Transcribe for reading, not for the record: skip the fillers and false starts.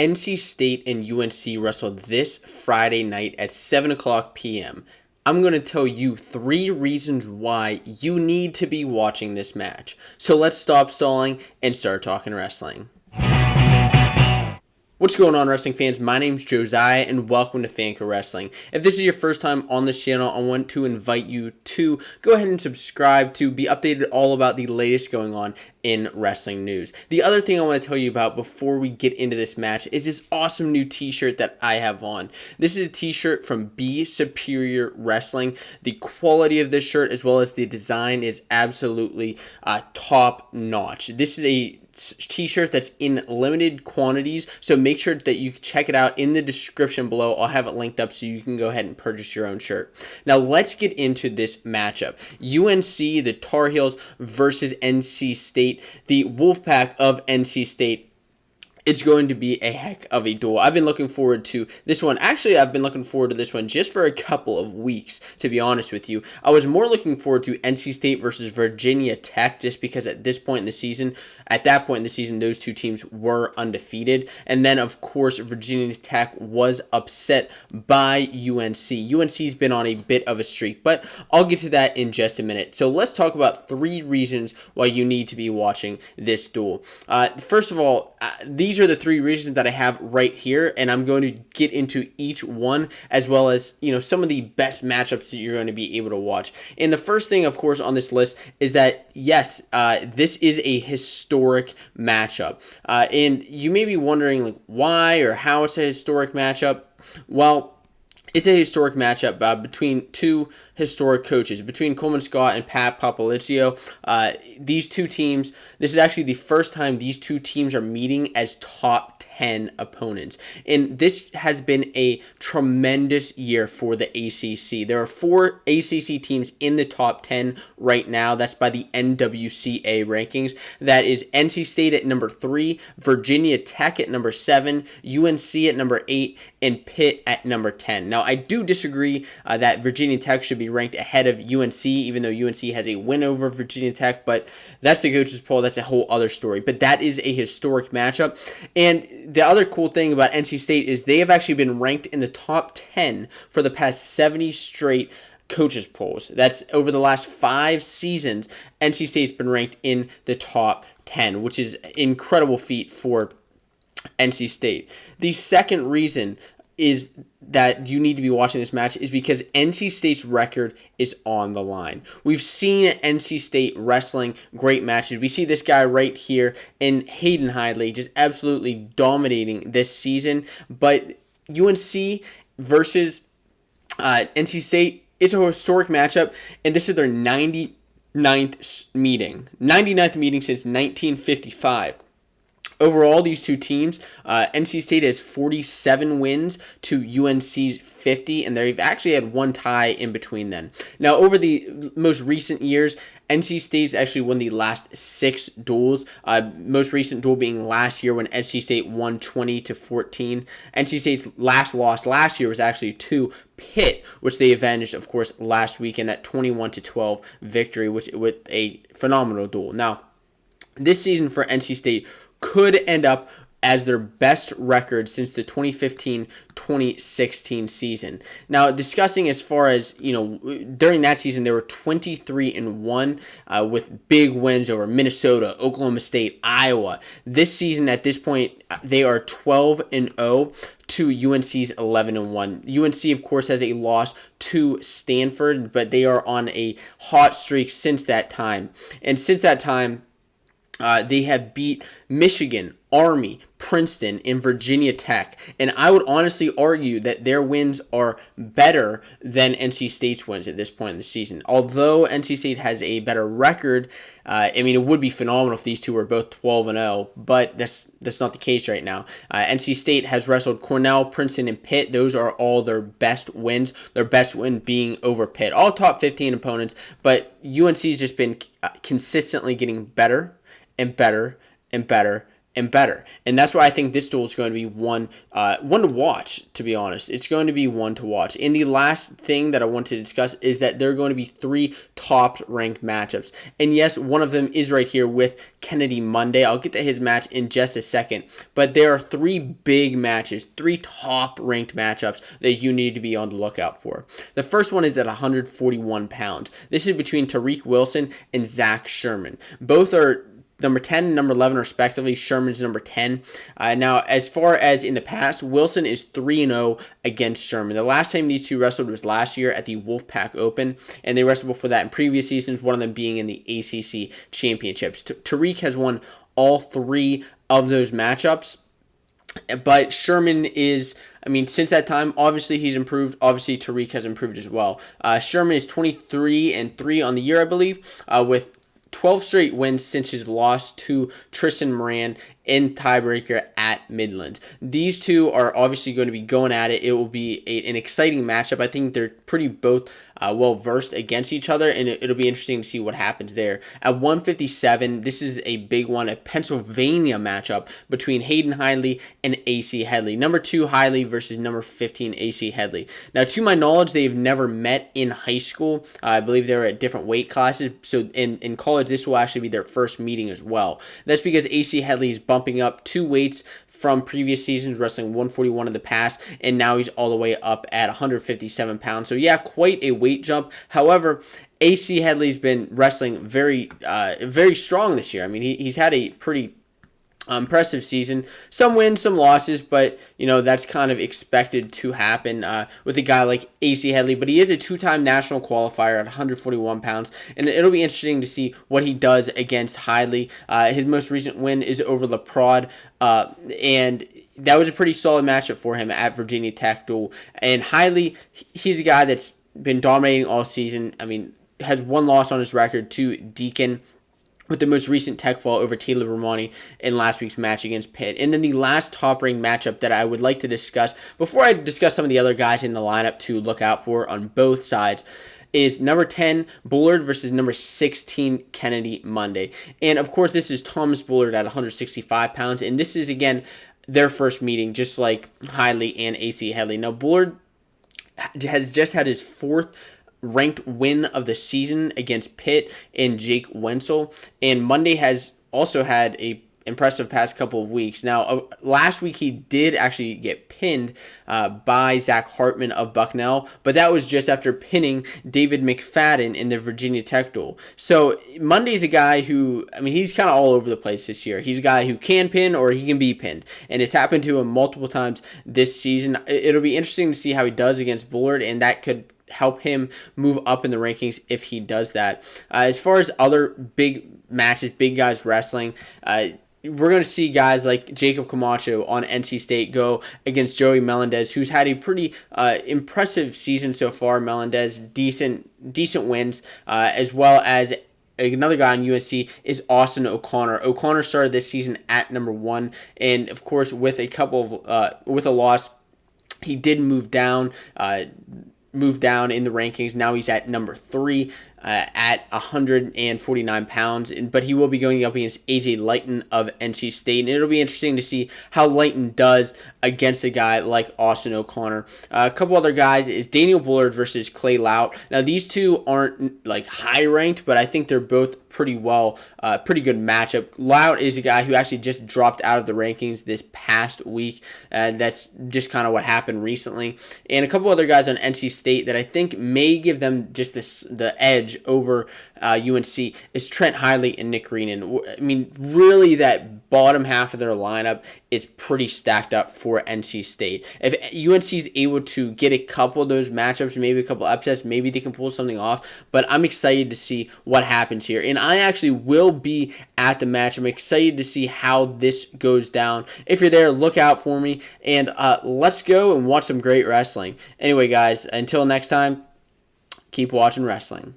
NC State and UNC wrestled this Friday night at 7 o'clock p.m. I'm going to tell you 3 reasons why you need to be watching this match. So let's stop stalling and start talking wrestling. What's going on, wrestling fans? My name's Josiah, and welcome to Fanco Wrestling. If this is your first time on this channel, I want to invite you to go ahead and subscribe to be updated all about the latest going on in wrestling news. The other thing I want to tell you about before we get into this match is this awesome new t-shirt that I have on. This is a t-shirt from Be Superior Wrestling. The quality of this shirt as well as the design is absolutely top notch. This is a t-shirt that's in limited quantities, so make sure that you check it out in the description below. I'll have it linked up so you can go ahead and purchase your own shirt. Now let's get into this matchup. UNC, the Tar Heels, versus NC State, the Wolfpack of NC State. It's going to be a heck of a duel. I've been looking forward to this one. Actually, I've been looking forward to this one just for a couple of weeks, to be honest with you. I was more looking forward to NC State versus Virginia Tech just because at that point in the season, those two teams were undefeated. And then, of course, Virginia Tech was upset by UNC. UNC's been on a bit of a streak, but I'll get to that in just a minute. So let's talk about 3 reasons why you need to be watching this duel. First of all, these are the 3 reasons that I have right here, and I'm going to get into each one as well as, some of the best matchups that you're going to be able to watch. And the first thing, of course, on this list is that, yes, this is a historic matchup. And you may be wondering, why or how it's a historic matchup. Well, it's a historic matchup between 2 historic coaches, between Coleman Scott and Pat Popolizio. These 2 teams, this is actually the first time these 2 teams are meeting as top 10 opponents. And this has been a tremendous year for the ACC. There are 4 ACC teams in the top 10 right now. That's by the NWCA rankings. That is NC State at number 3, Virginia Tech at number 7, UNC at number 8, and Pitt at number 10. Now, I do disagree that Virginia Tech should be ranked ahead of UNC, even though UNC has a win over Virginia Tech, but that's the coaches poll. That's a whole other story. But that is a historic matchup. And the other cool thing about NC State is they have actually been ranked in the top 10 for the past 70 straight coaches polls. That's over the last 5 seasons. NC State's been ranked in the top 10, which is an incredible feat for NC State. The second reason is that you need to be watching this match is because NC State's record is on the line. We've seen NC State wrestling great matches. We see this guy right here in Hayden Hidlay just absolutely dominating this season. But UNC versus NC State is a historic matchup, and this is their 99th meeting. 99th meeting since 1955. Overall, these 2 teams, NC State has 47 wins to UNC's 50, and they've actually had 1 tie in between them. Now, over the most recent years, NC State's actually won the last 6 duels. Most recent duel being last year when NC State won 20-14. NC State's last loss last year was actually to Pitt, which they avenged, of course, last week in that 21-12 victory, with a phenomenal duel. Now, this season for NC State could end up as their best record since the 2015-2016 season. Now, discussing as far as, during that season, they were 23-1 with big wins over Minnesota, Oklahoma State, Iowa. This season, at this point, they are 12-0 to UNC's 11-1. UNC, of course, has a loss to Stanford, but they are on a hot streak since that time. And since that time, they have beat Michigan, Army, Princeton, and Virginia Tech. And I would honestly argue that their wins are better than NC State's wins at this point in the season. Although NC State has a better record, it would be phenomenal if these 2 were both 12-0, but that's not the case right now. NC State has wrestled Cornell, Princeton, and Pitt. Those are all their best wins, their best win being over Pitt. All top 15 opponents, but UNC's just been consistently getting better and better and better and better. And that's why I think this duel is going to be one to watch, to be honest. It's going to be one to watch. And the last thing that I want to discuss is that there are going to be 3 top-ranked matchups. And yes, one of them is right here with Kennedy Monday. I'll get to his match in just a second. But there are 3 big matches, 3 top-ranked matchups that you need to be on the lookout for. The first one is at 141 pounds. This is between Tariq Wilson and Zach Sherman. Both are number 10 and number 11 respectively. Sherman's number 10. Now, as far as in the past, Wilson is 3-0 against Sherman. The last time these two wrestled was last year at the Wolfpack Open, and they wrestled before that in previous seasons, one of them being in the ACC Championships. Tariq has won all 3 of those matchups. But Sherman is, since that time, obviously he's improved. Obviously, Tariq has improved as well. Sherman is 23-3 on the year, I believe, with 12 straight wins since his loss to Tristan Moran in tiebreaker at Midlands. These two are obviously going to be going at it. It will be an exciting matchup. I think they're pretty both well versed against each other, and it'll be interesting to see what happens there. At 157, this is a big one, a Pennsylvania matchup between Hayden Hidlay and AC Headley. Number 2 Hidlay versus number 15 AC Headley. Now, to my knowledge, they've never met in high school. I believe they're at different weight classes, so in college, this will actually be their first meeting as well. That's because AC Headley is bumping up 2 weights from previous seasons, wrestling 141 in the past, and now he's all the way up at 157 pounds. So yeah, quite a weight jump. However, AC Headley's been wrestling very strong this year. He's had a pretty impressive season. Some wins, some losses, but that's kind of expected to happen with a guy like AC Headley. But he is a 2-time national qualifier at 141 pounds, and it'll be interesting to see what he does against Hidlay. His most recent win is over LaPrade, and that was a pretty solid matchup for him at Virginia Tech duel. And Hidlay, he's a guy that's been dominating all season. Has 1 loss on his record to Deacon, with the most recent tech fall over Taylor Romani in last week's match against Pitt. And then the last top-ranked matchup that I would like to discuss, before I discuss some of the other guys in the lineup to look out for on both sides, is number 10 Bullard versus number 16 Kennedy Monday. And of course, this is Thomas Bullard at 165 pounds, and this is, again, their first meeting, just like Hidlay and AC Headley. Now, Bullard has just had his 4th ranked win of the season against Pitt and Jake Wenzel, and Monday has also had a impressive past couple of weeks. Now, last week he did actually get pinned by Zach Hartman of Bucknell, but that was just after pinning David McFadden in the Virginia Tech duel. So Monday's a guy who, he's kind of all over the place this year. He's a guy who can pin or he can be pinned, and it's happened to him multiple times this season. It'll be interesting to see how he does against Bullard, and that could help him move up in the rankings if he does that. As far as other big matches, big guys wrestling, we're going to see guys like Jacob Camacho on NC State go against Joey Melendez, who's had a pretty impressive season so far. Melendez, decent wins, as well as another guy on UNC is Austin O'Connor. O'Connor started this season at number 1, and of course with a loss, he did move down in the rankings. Now he's at number 3 at 149 pounds, but he will be going up against AJ Lighton of NC State, and it'll be interesting to see how Lighton does against a guy like Austin O'Connor. A couple other guys is Daniel Bullard versus Clay Lout. Now these two aren't like high ranked, but I think they're both pretty good matchup. Lout is a guy who actually just dropped out of the rankings this past week. That's just kind of what happened recently. And a couple other guys on NC State that I think may give them just the edge over UNC is Trent Hidlay and Nick Greenan. Really, that bottom half of their lineup is pretty stacked up for NC State. If UNC is able to get a couple of those matchups, maybe a couple upsets, maybe they can pull something off. But I'm excited to see what happens here. And I actually will be at the match. I'm excited to see how this goes down. If you're there, look out for me. And let's go and watch some great wrestling. Anyway, guys, until next time, keep watching wrestling.